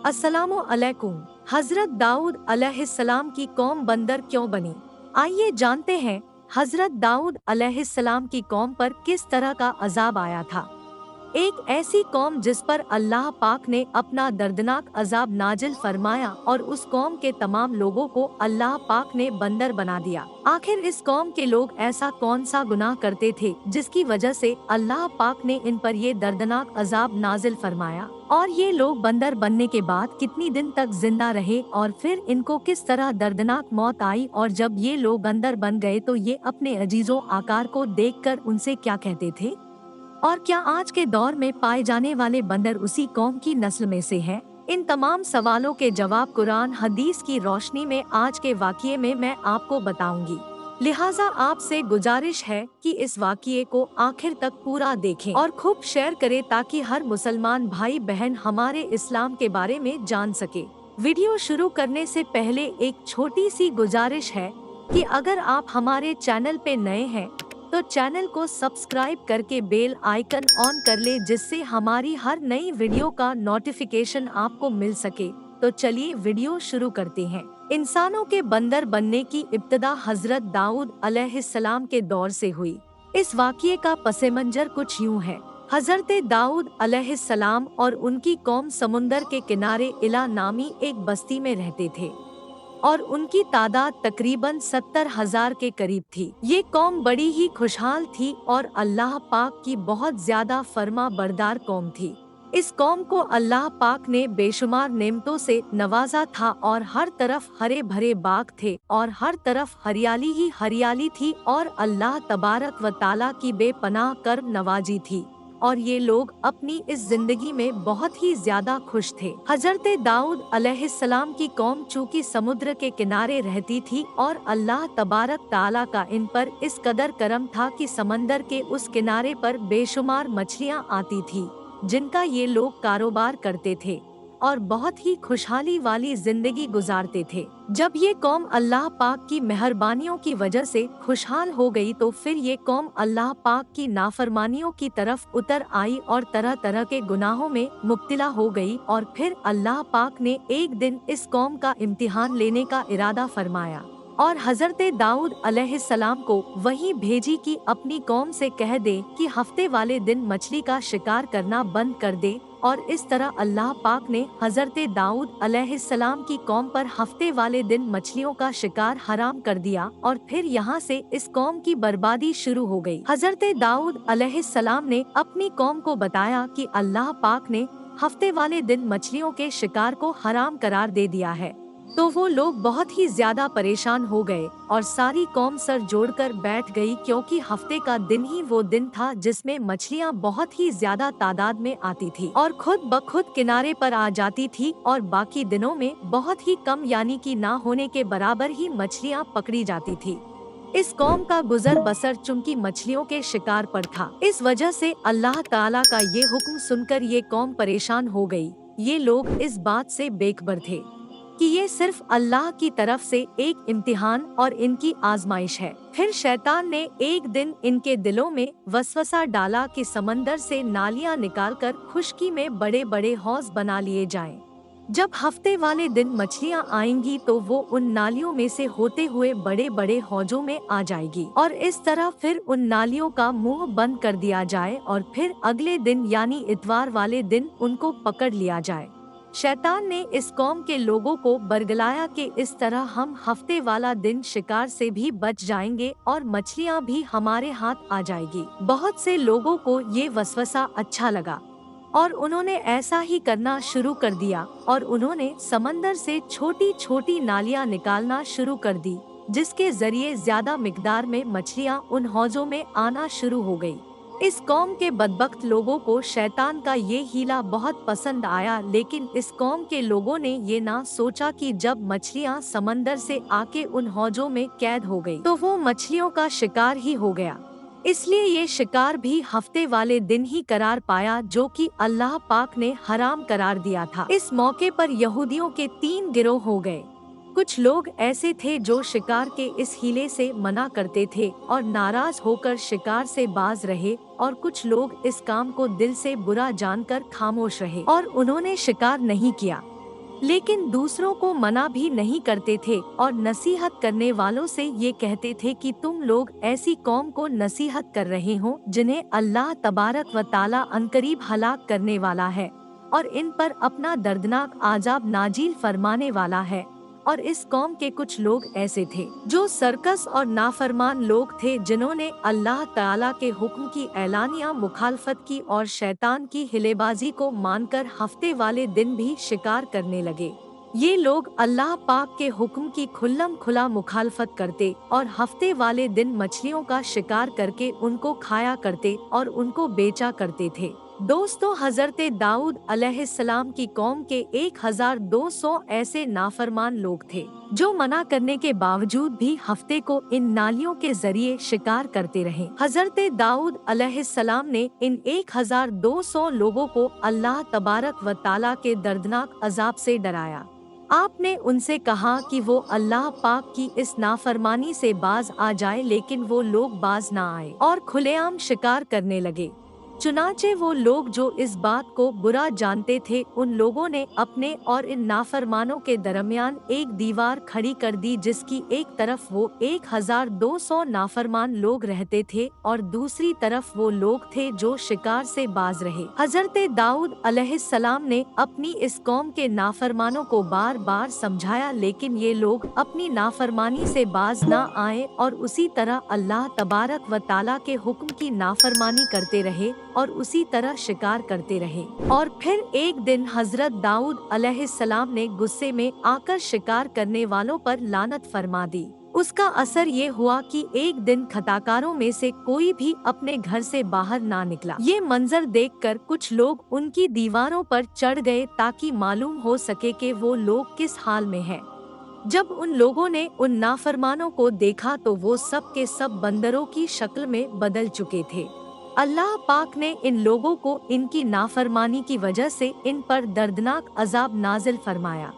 अस्सलामु अलैकुम। हजरत दाऊद अलैहिस्सलाम की कौम बंदर क्यों बनी? आइए जानते हैं हजरत दाऊद अलैहिस्सलाम की कौम पर किस तरह का अजाब आया था। एक ऐसी कौम जिस पर अल्लाह पाक ने अपना दर्दनाक अजाब नाजिल फरमाया और उस कौम के तमाम लोगों को अल्लाह पाक ने बंदर बना दिया। आखिर इस कौम के लोग ऐसा कौन सा गुनाह करते थे जिसकी वजह से अल्लाह पाक ने इन पर ये दर्दनाक अजाब नाजिल फरमाया, और ये लोग बंदर बनने के बाद कितनी दिन तक जिंदा रहे और फिर इनको किस तरह दर्दनाक मौत आई, और जब ये लोग बंदर बन गए तो ये अपने अजीजों आकार को देखकर उनसे क्या कहते थे, और क्या आज के दौर में पाए जाने वाले बंदर उसी कौम की नस्ल में से हैं? इन तमाम सवालों के जवाब कुरान हदीस की रोशनी में आज के वाक़ये में मैं आपको बताऊंगी। लिहाजा आपसे गुजारिश है कि इस वाक़ये को आखिर तक पूरा देखें और खूब शेयर करें ताकि हर मुसलमान भाई बहन हमारे इस्लाम के बारे में जान सके। वीडियो शुरू करने से पहले एक छोटी सी गुजारिश है कि अगर आप हमारे चैनल पे नए हैं तो चैनल को सब्सक्राइब करके बेल आइकन ऑन कर ले, जिससे हमारी हर नई वीडियो का नोटिफिकेशन आपको मिल सके। तो चलिए वीडियो शुरू करते हैं। इंसानों के बंदर बनने की इब्तिदा हजरत दाऊद अलैहिस्सलाम के दौर से हुई। इस वाक़ये का पस मंजर कुछ यूँ है। हजरत दाऊद अलैहिस्सलाम और उनकी कौम समुंदर के किनारे इला नामी एक बस्ती में रहते थे और उनकी तादाद तकरीबन 70,000 के करीब थी। ये कौम बड़ी ही खुशहाल थी और अल्लाह पाक की बहुत ज्यादा फर्मा बरदार कौम थी। इस कौम को अल्लाह पाक ने बेशुमार नेमतों से नवाजा था और हर तरफ हरे भरे बाग थे और हर तरफ हरियाली ही हरियाली थी और अल्लाह तबारक व ताला की बेपनाह करम नवाजी थी, और ये लोग अपनी इस जिंदगी में बहुत ही ज्यादा खुश थे। हजरत दाऊद अलैहिस्सलाम की कौम चूंकि समुद्र के किनारे रहती थी और अल्लाह तबारक ताला का इन पर इस कदर करम था कि समंदर के उस किनारे पर बेशुमार मछलियाँ आती थी जिनका ये लोग कारोबार करते थे और बहुत ही खुशहाली वाली जिंदगी गुजारते थे। जब ये कौम अल्लाह पाक की मेहरबानियों की वजह से खुशहाल हो गई तो फिर ये कौम अल्लाह पाक की नाफरमानियों की तरफ उतर आई और तरह तरह के गुनाहों में मुब्तला हो गई, और फिर अल्लाह पाक ने एक दिन इस कौम का इम्तिहान लेने का इरादा फरमाया और हजरत दाऊद अलैहिस्सलाम को वही भेजी कि अपनी कौम से कह दे कि हफ्ते वाले दिन मछली का शिकार करना बंद कर दे, और इस तरह अल्लाह पाक ने हजरत दाऊद अलैहिस्सलाम की कौम पर हफ्ते वाले दिन मछलियों का शिकार हराम कर दिया और फिर यहाँ से इस कौम की बर्बादी शुरू हो गई। हजरत दाऊद अलैहिस्सलाम ने अपनी कौम को बताया कि अल्लाह पाक ने हफ्ते वाले दिन मछलियों के शिकार को हराम करार दे दिया है, तो वो लोग बहुत ही ज्यादा परेशान हो गए और सारी कौम सर जोड़कर बैठ गई, क्योंकि हफ्ते का दिन ही वो दिन था जिसमें मछलियाँ बहुत ही ज्यादा तादाद में आती थी और खुद ब खुद किनारे पर आ जाती थी, और बाकी दिनों में बहुत ही कम यानी कि ना होने के बराबर ही मछलियाँ पकड़ी जाती थी। इस कौम का गुजर बसर चूंकि मछलियों के शिकार पर था, इस वजह से अल्लाह ताला का ये हुक्म सुनकर ये कौम परेशान हो गई। ये लोग इस बात से बेखबर थे कि ये सिर्फ अल्लाह की तरफ से एक इम्तिहान और इनकी आजमाइश है। फिर शैतान ने एक दिन इनके दिलों में वसवसा डाला कि समंदर से नालियां निकालकर खुशकी में बड़े बड़े हौज बना लिए जाएं। जब हफ्ते वाले दिन मछलियां आएंगी तो वो उन नालियों में से होते हुए बड़े बड़े हौजों में आ जाएगी, और इस तरह फिर उन नालियों का मुंह बंद कर दिया जाए और फिर अगले दिन यानी इतवार वाले दिन उनको पकड़ लिया जाए। शैतान ने इस कौम के लोगों को बरगलाया कि इस तरह हम हफ्ते वाला दिन शिकार से भी बच जाएंगे और मछलियां भी हमारे हाथ आ जाएगी। बहुत से लोगों को ये वसवसा अच्छा लगा और उन्होंने ऐसा ही करना शुरू कर दिया, और उन्होंने समंदर से छोटी छोटी नालियां निकालना शुरू कर दी, जिसके जरिए ज्यादा मिकदार में मछलियां उन हौजों में आना शुरू हो गई। इस कौम के बदबख्त लोगों को शैतान का ये हीला बहुत पसंद आया, लेकिन इस कौम के लोगों ने ये ना सोचा कि जब मछलियां समंदर से आके उन हौजों में कैद हो गई तो वो मछलियों का शिकार ही हो गया। इसलिए ये शिकार भी हफ्ते वाले दिन ही करार पाया, जो कि अल्लाह पाक ने हराम करार दिया था। इस मौके पर यहूदियों के 3 गिरोह हो गए। कुछ लोग ऐसे थे जो शिकार के इस हीले से मना करते थे और नाराज होकर शिकार से बाज रहे, और कुछ लोग इस काम को दिल से बुरा जानकर खामोश रहे और उन्होंने शिकार नहीं किया। लेकिन दूसरों को मना भी नहीं करते थे और नसीहत करने वालों से ये कहते थे कि तुम लोग ऐसी कौम को नसीहत कर रहे हो जिन्हें अल्लाह तबारक व ताला अनकरीब हलाक करने वाला है और इन पर अपना दर्दनाक आजाब नाजिल फरमाने वाला है। और इस कौम के कुछ लोग ऐसे थे जो सर्कस और नाफरमान लोग थे जिन्होंने अल्लाह ताला के हुक्म की एलानिया मुखालफत की और शैतान की हिलेबाजी को मानकर हफ्ते वाले दिन भी शिकार करने लगे। ये लोग अल्लाह पाक के हुक्म की खुल्लम खुला मुखालफत करते और हफ्ते वाले दिन मछलियों का शिकार करके उनको खाया करते और उनको बेचा करते थे। दोस्तों, हजरते दाऊद अलैहिस्सलाम की कौम के 1200 ऐसे नाफरमान लोग थे जो मना करने के बावजूद भी हफ्ते को इन नालियों के जरिए शिकार करते रहे। हजरते दाऊद अलैहिस्सलाम ने इन 1200 लोगों को अल्लाह तबारक व ताला के दर्दनाक अजाब से डराया। आपने उनसे कहा कि वो अल्लाह पाक की इस नाफरमानी से बाज आ जाए, लेकिन वो लोग बाज ना आए और खुलेआम शिकार करने लगे। चुनाचे वो लोग जो इस बात को बुरा जानते थे, उन लोगों ने अपने और इन नाफरमानों के दरमियान एक दीवार खड़ी कर दी जिसकी एक तरफ वो 1200 नाफरमान लोग रहते थे और दूसरी तरफ वो लोग थे जो शिकार से बाज रहे। हजरते दाऊद अलैहिस्सलाम ने अपनी इस कौम के नाफरमानों को बार बार समझाया, लेकिन ये लोग अपनी नाफरमानी से बाज ना आए और उसी तरह अल्लाह तबारक व ताला के हुक्म की नाफरमानी करते रहे और उसी तरह शिकार करते रहे। और फिर एक दिन हजरत दाऊद अलैहिस्सलाम ने गुस्से में आकर शिकार करने वालों पर लानत फरमा दी। उसका असर ये हुआ कि एक दिन खताकारों में से कोई भी अपने घर से बाहर ना निकला। ये मंजर देखकर कुछ लोग उनकी दीवारों पर चढ़ गए ताकि मालूम हो सके कि वो लोग किस हाल में हैं। जब उन लोगों ने उन नाफरमानों को देखा तो वो सब के सब बंदरों की शक्ल में बदल चुके थे। अल्लाह पाक ने इन लोगों को इनकी नाफरमानी की वजह से इन पर दर्दनाक अजाब नाजिल फरमाया।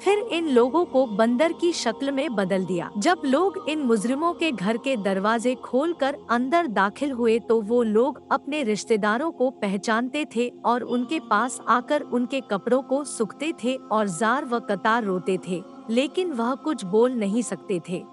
फिर इन लोगों को बंदर की शक्ल में बदल दिया। जब लोग इन मुजरिमों के घर के दरवाजे खोलकर अंदर दाखिल हुए तो वो लोग अपने रिश्तेदारों को पहचानते थे और उनके पास आकर उनके कपड़ों को सुखते थे और जार व कतार रोते थे, लेकिन वह कुछ बोल नहीं सकते थे।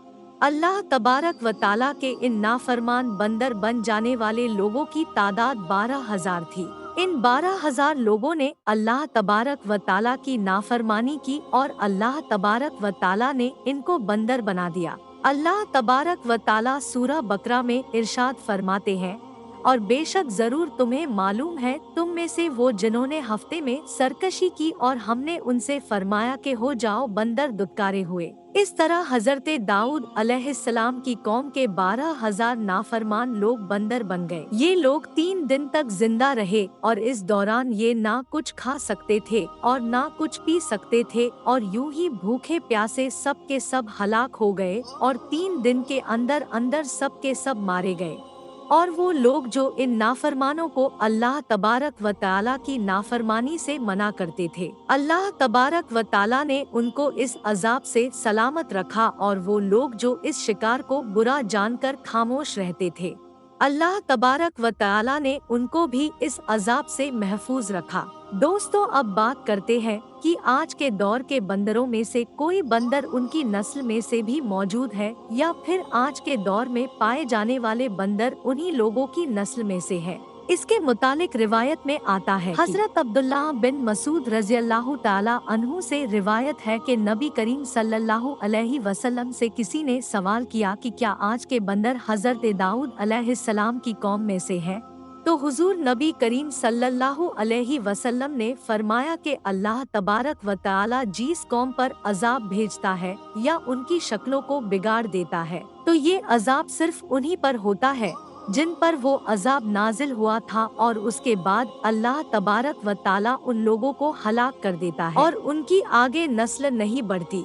अल्लाह तबारक व ताला के इन नाफरमान बंदर बन जाने वाले लोगों की तादाद 12,000 थी। इन 12,000 लोगों ने अल्लाह तबारक व ताला की नाफरमानी की और अल्लाह तबारक व ताला ने इनको बंदर बना दिया। अल्लाह तबारक व ताला सूरह बकरा में इरशाद फरमाते हैं, और बेशक जरूर तुम्हें मालूम है तुम में से वो जिन्होंने हफ्ते में सरकशी की और हमने उनसे फरमाया कि हो जाओ बंदर दुत्कारे हुए। इस तरह हजरते दाऊद अलैहिस्सलाम की कौम के 12,000 नाफरमान लोग बंदर बन गए। ये लोग 3 दिन तक जिंदा रहे और इस दौरान ये ना कुछ खा सकते थे और ना कुछ पी सकते थे और यूं ही भूखे प्यासे सब के सब हलाक हो गए और 3 दिन के अंदर अंदर सब के सब मारे गए। और वो लोग जो इन नाफरमानों को अल्लाह तबारक व ताला की नाफरमानी से मना करते थे, अल्लाह तबारक व ताला ने उनको इस अजाब से सलामत रखा और वो लोग जो इस शिकार को बुरा जानकर खामोश रहते थे, अल्लाह तबारक व ताला ने उनको भी इस अजाब से महफूज रखा। दोस्तों, अब बात करते हैं कि आज के दौर के बंदरों में से कोई बंदर उनकी नस्ल में से भी मौजूद है या फिर आज के दौर में पाए जाने वाले बंदर उन्हीं लोगों की नस्ल में से है। इसके मुतालिक रिवायत में आता है, हजरत अब्दुल्ला बिन मसूद रज़ियल्लाहु ताला अन्हु से रिवायत है कि नबी करीम सल्लल्लाहु अलैहि वसल्लम से किसी ने सवाल किया कि क्या आज के बंदर हजरत दाऊद अलैहिस्सलाम की कौम में से है? तो हुजूर नबी करीम सल्लल्लाहु अलैहि वसल्लम ने फरमाया कि अल्लाह तबारक व ताला जिस कौम पर अजाब भेजता है या उनकी शक्लों को बिगाड़ देता है, तो ये अजाब सिर्फ उन्हीं पर होता है जिन पर वो अजाब नाजिल हुआ था, और उसके बाद अल्लाह तबारक व ताला उन लोगों को हलाक कर देता है और उनकी आगे नस्ल नहीं बढ़ती।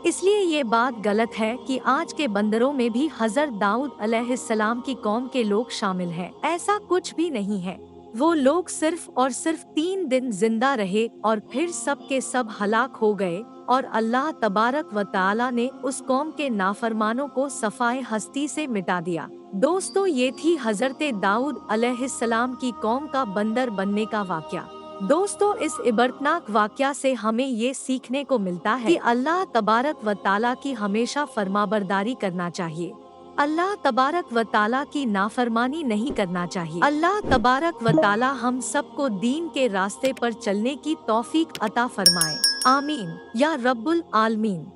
इसलिए ये बात गलत है कि आज के बंदरों में भी हजरत दाऊद अलैहिस्सलाम की कौम के लोग शामिल हैं। ऐसा कुछ भी नहीं है। वो लोग सिर्फ और सिर्फ 3 दिन जिंदा रहे और फिर सब के सब हलाक हो गए और अल्लाह तबारक व ताला ने उस कौम के नाफरमानों को सफाए हस्ती से मिटा दिया। दोस्तों, ये थी हजरत दाऊद अलैहिस्सलाम की कौम का बंदर बनने का वाक़या। दोस्तों, इस इबरतनाक वाकया से हमें ये सीखने को मिलता है कि अल्लाह तबारक व ताला की हमेशा फरमाबरदारी करना चाहिए। अल्लाह तबारक व ताला की नाफरमानी नहीं करना चाहिए। अल्लाह तबारक व ताला हम सबको दीन के रास्ते पर चलने की तौफीक अता फरमाए। आमीन या रब्बुल आलमीन।